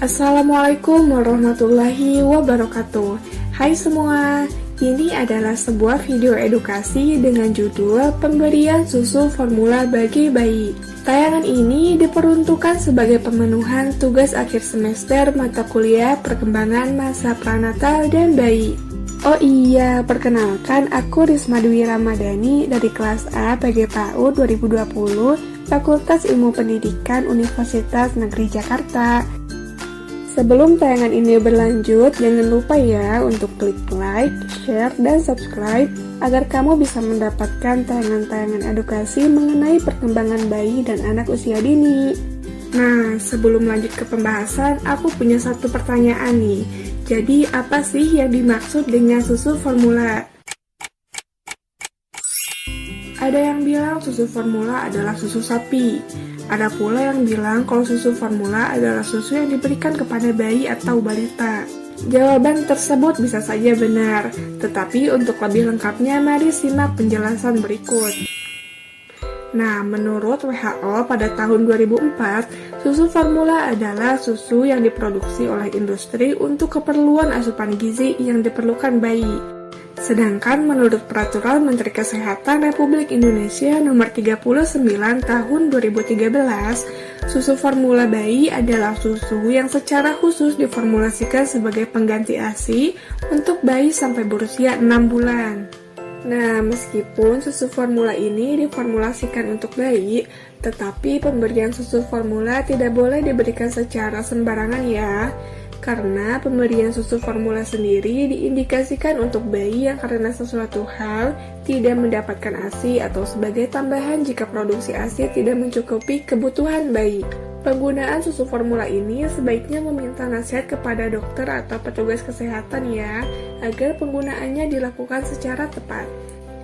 Assalamualaikum warahmatullahi wabarakatuh. Hai semua, ini adalah sebuah video edukasi dengan judul Pemberian Susu Formula bagi Bayi. Tayangan ini diperuntukkan sebagai pemenuhan tugas akhir semester mata kuliah Perkembangan Masa Pranatal dan Bayi. Oh iya, perkenalkan aku Risma Dwi Ramadhani dari kelas A PG PAUD 2020, Fakultas Ilmu Pendidikan Universitas Negeri Jakarta. Sebelum tayangan ini berlanjut, jangan lupa ya untuk klik like, share, dan subscribe agar kamu bisa mendapatkan tayangan-tayangan edukasi mengenai perkembangan bayi dan anak usia dini. Nah, sebelum lanjut ke pembahasan, aku punya satu pertanyaan nih. Jadi, apa sih yang dimaksud dengan susu formula? Ada yang bilang susu formula adalah susu sapi. Ada pula yang bilang kalau susu formula adalah susu yang diberikan kepada bayi atau balita. Jawaban tersebut bisa saja benar, tetapi untuk lebih lengkapnya mari simak penjelasan berikut. Nah, menurut WHO pada tahun 2004, susu formula adalah susu yang diproduksi oleh industri untuk keperluan asupan gizi yang diperlukan bayi. Sedangkan menurut Peraturan Menteri Kesehatan Republik Indonesia Nomor 39 Tahun 2013, susu formula bayi adalah susu yang secara khusus diformulasikan sebagai pengganti ASI untuk bayi sampai berusia 6 bulan. Nah, meskipun susu formula ini diformulasikan untuk bayi, tetapi pemberian susu formula tidak boleh diberikan secara sembarangan ya. Karena pemberian susu formula sendiri diindikasikan untuk bayi yang karena sesuatu hal tidak mendapatkan ASI atau sebagai tambahan jika produksi ASI tidak mencukupi kebutuhan bayi. Penggunaan susu formula ini sebaiknya meminta nasihat kepada dokter atau petugas kesehatan ya, agar penggunaannya dilakukan secara tepat.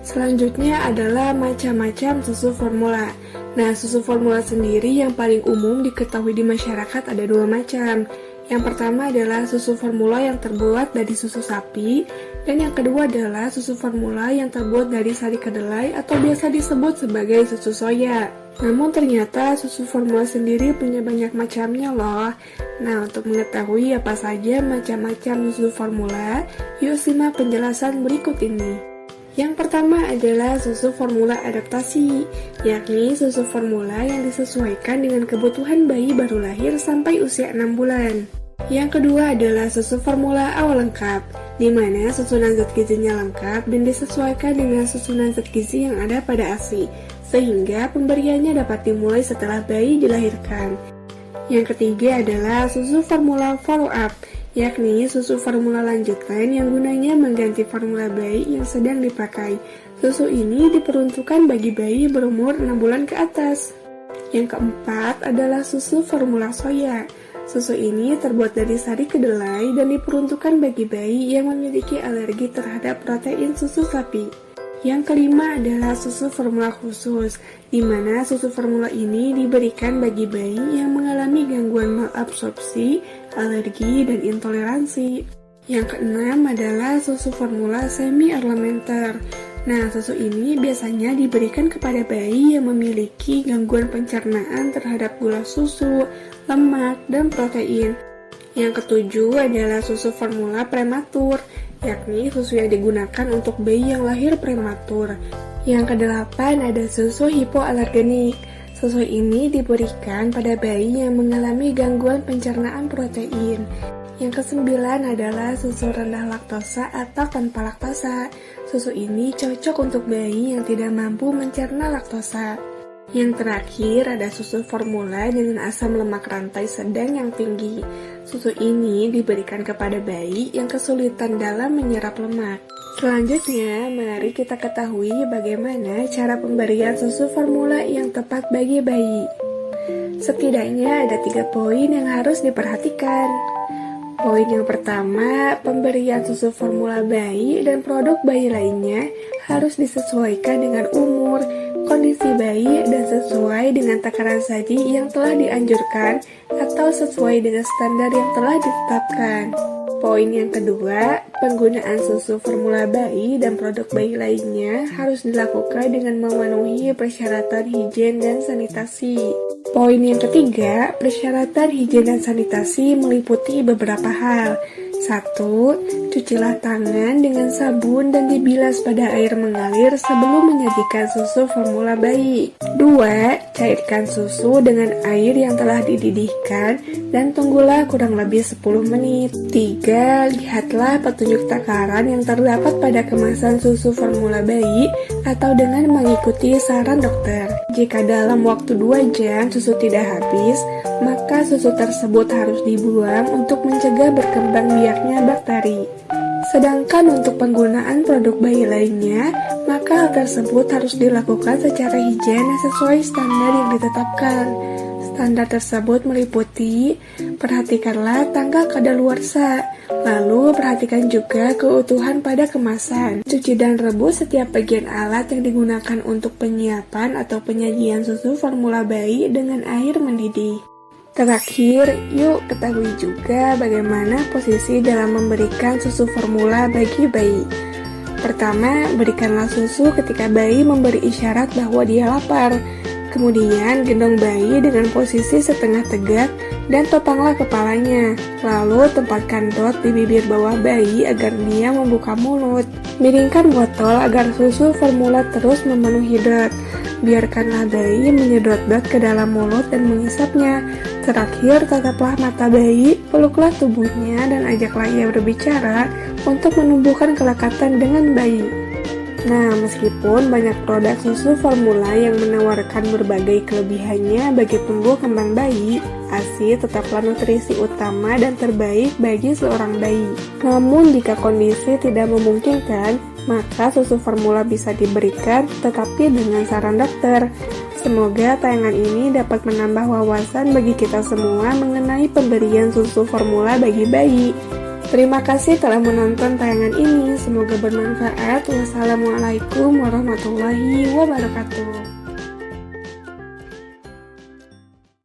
Selanjutnya adalah macam-macam susu formula. Nah, susu formula sendiri yang paling umum diketahui di masyarakat ada dua macam. Yang pertama adalah susu formula yang terbuat dari susu sapi, dan yang kedua adalah susu formula yang terbuat dari sari kedelai atau biasa disebut sebagai susu soya. Namun ternyata susu formula sendiri punya banyak macamnya loh. Nah, untuk mengetahui apa saja macam-macam susu formula, yuk simak penjelasan berikut ini. Yang pertama adalah susu formula adaptasi, yakni susu formula yang disesuaikan dengan kebutuhan bayi baru lahir sampai usia 6 bulan. Yang kedua adalah susu formula awal lengkap, di mana susunan zat gizinya lengkap dan disesuaikan dengan susunan zat gizi yang ada pada ASI, sehingga pemberiannya dapat dimulai setelah bayi dilahirkan. Yang ketiga adalah susu formula follow up, yakni susu formula lanjutan yang gunanya mengganti formula bayi yang sedang dipakai. Susu ini diperuntukkan bagi bayi berumur 6 bulan ke atas. Yang keempat adalah susu formula soya. Susu ini terbuat dari sari kedelai dan diperuntukkan bagi bayi yang memiliki alergi terhadap protein susu sapi. Yang kelima adalah susu formula khusus, di mana susu formula ini diberikan bagi bayi yang mengalami gangguan malabsorpsi, alergi, dan intoleransi. Yang keenam adalah susu formula semi-elementer. Nah, susu ini biasanya diberikan kepada bayi yang memiliki gangguan pencernaan terhadap gula susu, lemak, dan protein. Yang ketujuh adalah susu formula prematur, yakni susu yang digunakan untuk bayi yang lahir prematur. Yang kedelapan ada susu hipoalergenik. Susu ini diberikan pada bayi yang mengalami gangguan pencernaan protein. Yang kesembilan adalah susu rendah laktosa atau tanpa laktosa. Susu ini cocok untuk bayi yang tidak mampu mencerna laktosa. Yang terakhir ada susu formula dengan asam lemak rantai sedang yang tinggi. Susu ini diberikan kepada bayi yang kesulitan dalam menyerap lemak. Selanjutnya, mari kita ketahui bagaimana cara pemberian susu formula yang tepat bagi bayi. Setidaknya ada 3 poin yang harus diperhatikan. Poin yang pertama, pemberian susu formula bayi dan produk bayi lainnya harus disesuaikan dengan umur, kondisi bayi, dan sesuai dengan takaran saji yang telah dianjurkan atau sesuai dengan standar yang telah ditetapkan. Poin yang kedua, penggunaan susu formula bayi dan produk bayi lainnya harus dilakukan dengan memenuhi persyaratan higien dan sanitasi. Poin yang ketiga, persyaratan higien dan sanitasi meliputi beberapa hal. 1. Cucilah tangan dengan sabun dan dibilas pada air mengalir sebelum menyajikan susu formula bayi. 2. Cairkan susu dengan air yang telah dididihkan dan tunggulah kurang lebih 10 menit. 3. Lihatlah petunjuk takaran yang terdapat pada kemasan susu formula bayi atau dengan mengikuti saran dokter. Jika dalam waktu 2 jam susu tidak habis, maka susu tersebut harus dibuang untuk mencegah berkembang biaknya bakteri. Sedangkan untuk penggunaan produk bayi lainnya, maka hal tersebut harus dilakukan secara higien dan sesuai standar yang ditetapkan. Standar tersebut meliputi, perhatikanlah tanggal kadaluarsa, lalu perhatikan juga keutuhan pada kemasan. Cuci dan rebus setiap bagian alat yang digunakan untuk penyiapan atau penyajian susu formula bayi dengan air mendidih. Terakhir, yuk ketahui juga bagaimana posisi dalam memberikan susu formula bagi bayi. Pertama, berikanlah susu ketika bayi memberi isyarat bahwa dia lapar. Kemudian, gendong bayi dengan posisi setengah tegak dan topanglah kepalanya. Lalu, tempatkan dot di bibir bawah bayi agar dia membuka mulut. Miringkan botol agar susu formula terus memenuhi dot. Biarkanlah bayi menyedot dot ke dalam mulut dan mengisapnya. Terakhir, tataplah mata bayi, peluklah tubuhnya, dan ajaklah ia berbicara untuk menumbuhkan kelekatan dengan bayi. Nah, meskipun banyak produk susu formula yang menawarkan berbagai kelebihannya bagi tumbuh kembang bayi, ASI tetaplah nutrisi utama dan terbaik bagi seorang bayi. Namun, jika kondisi tidak memungkinkan, maka susu formula bisa diberikan tetapi dengan saran dokter. Semoga tayangan ini dapat menambah wawasan bagi kita semua mengenai pemberian susu formula bagi bayi. Terima kasih telah menonton tayangan ini. Semoga bermanfaat. Wassalamualaikum warahmatullahi wabarakatuh.